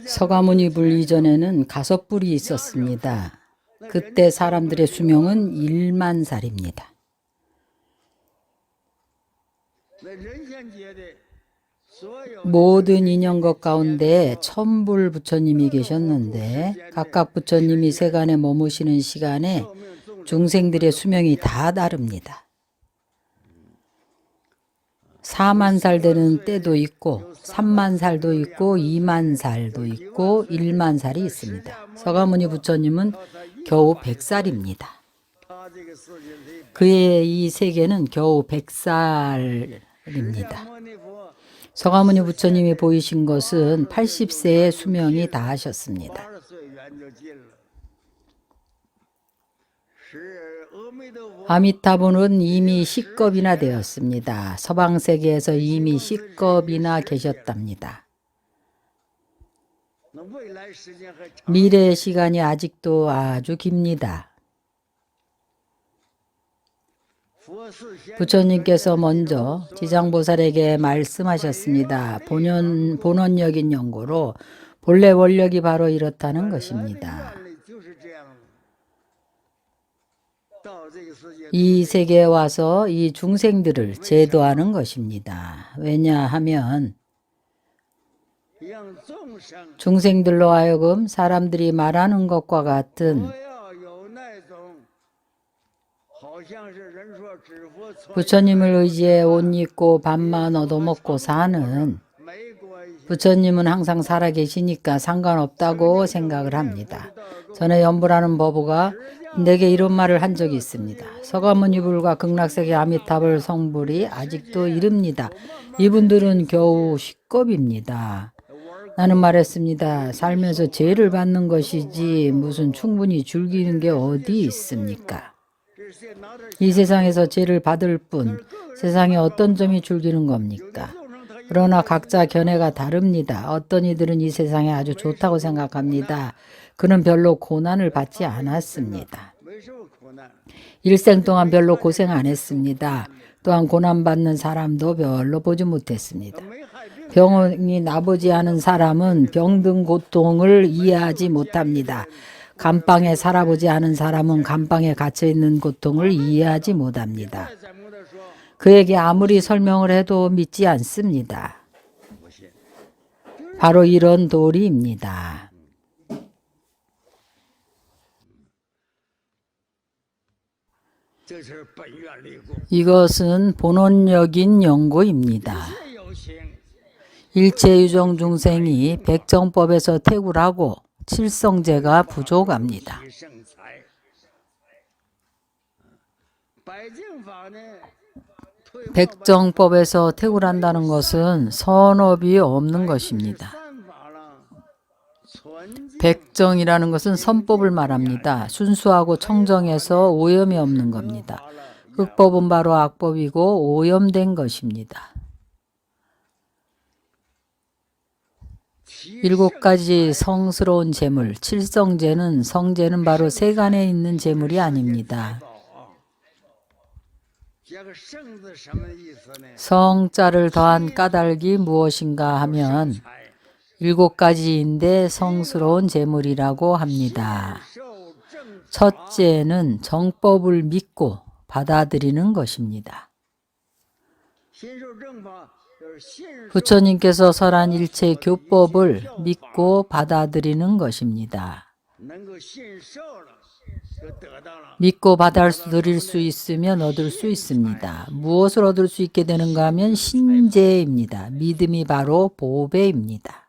서가모니 불 이전에는 가섭불이 있었습니다. 그때 사람들의 수명은 1만 살입니다. 모든 인연것 가운데 천불 부처님이 계셨는데 각각 부처님이 세간에 머무시는 시간에 중생들의 수명이 다 다릅니다. 4만 살 되는 때도 있고 3만 살도 있고 2만 살도 있고 1만 살이 있습니다. 서가모니 부처님은 겨우 100살입니다. 그의 이 세계는 겨우 100살입니다. 서가모니 부처님이 보이신 것은 80세의 수명이 다하셨습니다. 아미타불은 이미 C급이나 되었습니다. 서방세계에서 이미 C급이나 계셨답니다. 미래의 시간이 아직도 아주 깁니다. 부처님께서 먼저 지장보살에게 말씀하셨습니다. 본원력인 연고로 본래 원력이 바로 이렇다는 것입니다. 이 세계에 와서 이 중생들을 제도하는 것입니다. 왜냐하면 중생들로 하여금 사람들이 말하는 것과 같은 부처님을 의지해 옷 입고 밥만 얻어먹고 사는 부처님은 항상 살아계시니까 상관없다고 생각을 합니다. 전에 연불하는 버부가 내게 이런 말을 한 적이 있습니다. 서가모니 불과 극락세계 아미타불 성불이 아직도 이릅니다. 이분들은 겨우 C급입니다. 나는 말했습니다. 살면서 죄를 받는 것이지 무슨 충분히 즐기는 게 어디 있습니까? 이 세상에서 죄를 받을 뿐 세상에 어떤 점이 즐기는 겁니까? 그러나 각자 견해가 다릅니다. 어떤 이들은 이 세상에 아주 좋다고 생각합니다. 그는 별로 고난을 받지 않았습니다. 일생 동안 별로 고생 안 했습니다. 또한 고난받는 사람도 별로 보지 못했습니다. 병이 나보지 않은 사람은 병든 고통을 이해하지 못합니다. 감방에 살아보지 않은 사람은 감방에 갇혀있는 고통을 이해하지 못합니다. 그에게 아무리 설명을 해도 믿지 않습니다. 바로 이런 도리입니다. 이것은 본원력인 연고입니다. 일체유정 중생이 백정법에서 태굴하고 칠성제가 부족합니다. 백정법에서 태굴한다는 것은 선업이 없는 것입니다. 백정이라는 것은 선법을 말합니다. 순수하고 청정해서 오염이 없는 겁니다. 흑법은 바로 악법이고 오염된 것입니다. 7가지 성스러운 재물, 칠성제는 성제는 바로 세간에 있는 재물이 아닙니다. 성자를 더한 까닭이 무엇인가 하면 7가지인데 성스러운 재물이라고 합니다. 첫째는 정법을 믿고 받아들이는 것입니다. 부처님께서 설한 일체 교법을 믿고 받아들이는 것입니다. 믿고 받아들일 수 있으면 얻을 수 있습니다. 무엇을 얻을 수 있게 되는가 하면 신재입니다. 믿음이 바로 보배입니다.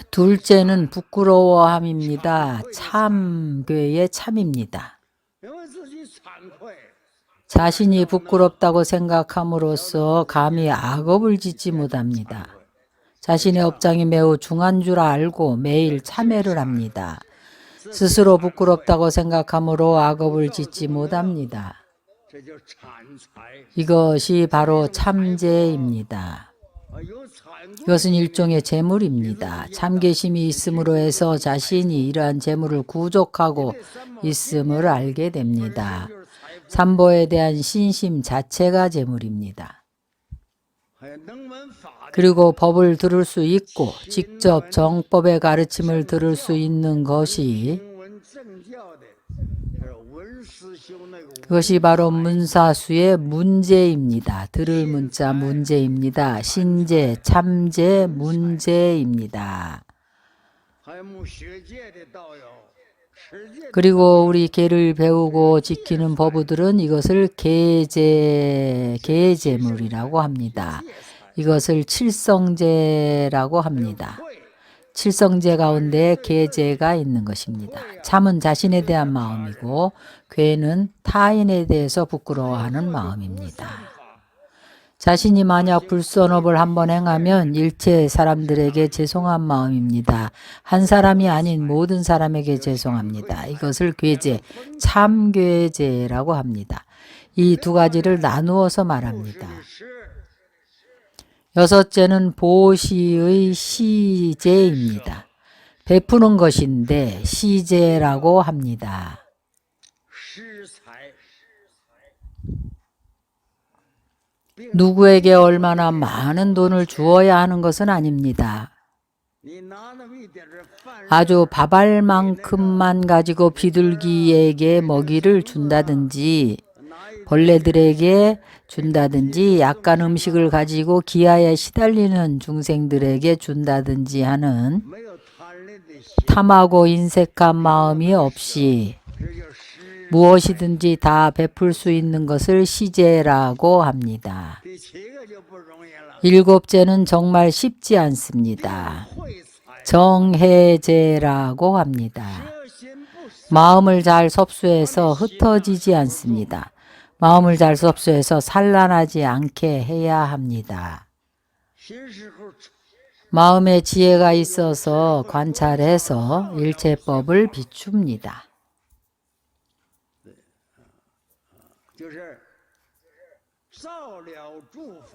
둘째는 부끄러워함입니다. 참괴의 참입니다. 자신이 부끄럽다고 생각함으로써 감히 악업을 짓지 못합니다. 자신의 업장이 매우 중한 줄 알고 매일 참회를 합니다. 스스로 부끄럽다고 생각함으로 악업을 짓지 못합니다. 이것이 바로 참재입니다. 이것은 일종의 재물입니다. 참계심이 있음으로 해서 자신이 이러한 재물을 구족하고 있음을 알게 됩니다. 삼보에 대한 신심 자체가 재물입니다. 그리고 법을 들을 수 있고 직접 정법의 가르침을 들을 수 있는 것이 그것이 바로 문사수의 문제입니다. 들을 문자 문제입니다. 신제, 참제, 문제입니다. 그리고 우리 계를 배우고 지키는 법우들은 이것을 계제물이라고 합니다. 이것을 칠성제라고 합니다. 칠성제 가운데 계제가 있는 것입니다. 참은 자신에 대한 마음이고 괴는 타인에 대해서 부끄러워하는 마음입니다. 자신이 만약 불선업을 한번 행하면 일체 사람들에게 죄송한 마음입니다. 한 사람이 아닌 모든 사람에게 죄송합니다. 이것을 괴제, 참괴제라고 합니다. 이 두 가지를 나누어서 말합니다. 여섯째는 보시의 시제입니다. 베푸는 것인데 시제라고 합니다. 누구에게 얼마나 많은 돈을 주어야 하는 것은 아닙니다. 아주 밥알만큼만 가지고 비둘기에게 먹이를 준다든지 벌레들에게 준다든지 약간 음식을 가지고 기아에 시달리는 중생들에게 준다든지 하는 탐하고 인색한 마음이 없이 무엇이든지 다 베풀 수 있는 것을 시제라고 합니다. 일곱째는 정말 쉽지 않습니다. 정해제라고 합니다. 마음을 잘 섭수해서 흩어지지 않습니다. 마음을 잘 섭수해서 산란하지 않게 해야 합니다. 마음에 지혜가 있어서 관찰해서 일체법을 비춥니다.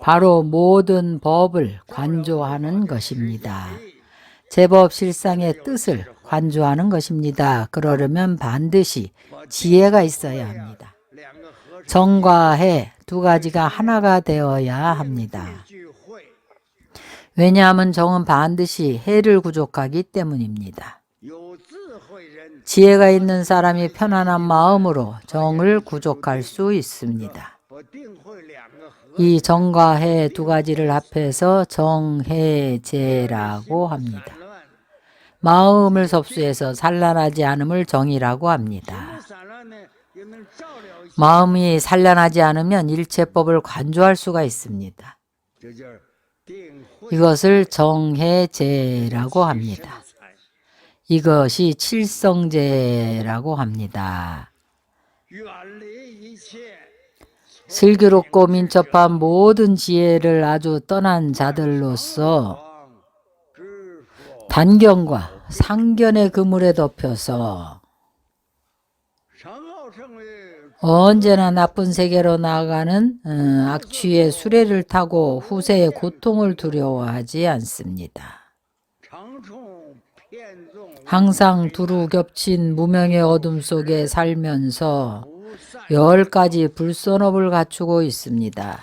바로 모든 법을 관조하는 것입니다. 제법 실상의 뜻을 관조하는 것입니다. 그러려면 반드시 지혜가 있어야 합니다. 정과 해 두 가지가 하나가 되어야 합니다. 왜냐하면 정은 반드시 해를 구족하기 때문입니다. 지혜가 있는 사람이 편안한 마음으로 정을 구족할 수 있습니다. 이 정과 해 두 가지를 합해서 정해제라고 합니다. 마음을 섭수해서 산란하지 않음을 정이라고 합니다. 마음이 산란하지 않으면 일체법을 관조할 수가 있습니다. 이것을 정해제라고 합니다. 이것이 칠성제라고 합니다. 슬기롭고 민첩한 모든 지혜를 아주 떠난 자들로서 단견과 상견의 그물에 덮여서 언제나 나쁜 세계로 나아가는 악취의 수레를 타고 후세의 고통을 두려워하지 않습니다. 항상 두루 겹친 무명의 어둠 속에 살면서 10가지 불선업을 갖추고 있습니다.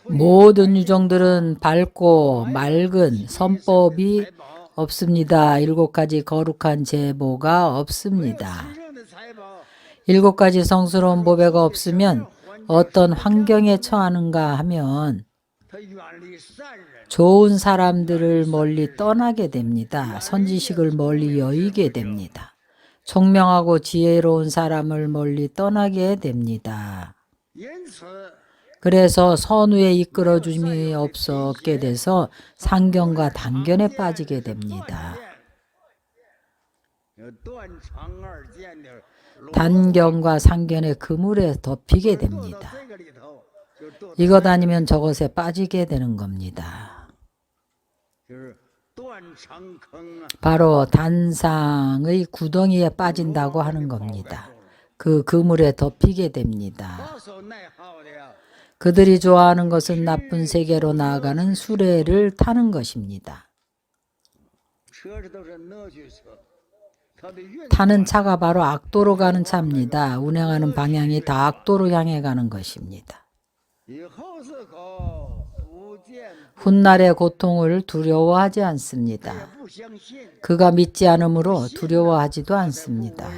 모든 유정들은 밝고 맑은 선법이 없습니다. 7가지 거룩한 제보가 없습니다. 7가지 성스러운 보배가 없으면 어떤 환경에 처하는가 하면 좋은 사람들을 멀리 떠나게 됩니다. 선지식을 멀리 여의게 됩니다. 총명하고 지혜로운 사람을 멀리 떠나게 됩니다. 그래서 선우에 이끌어줌이 없게 돼서 상견과 단견에 빠지게 됩니다. 단견과 상견의 그물에 덮이게 됩니다. 이것 아니면 저것에 빠지게 되는 겁니다. 바로 단상의 구덩이에 빠진다고 하는 겁니다. 그 그물에 덮이게 됩니다. 그들이 좋아하는 것은 나쁜 세계로 나아가는 수레를 타는 것입니다. 타는 차가 바로 악도로 가는 차입니다. 운행하는 방향이 다 악도로 향해 가는 것입니다. 훗날의 고통을 두려워하지 않습니다. 그가 믿지 않으므로 두려워하지도 않습니다.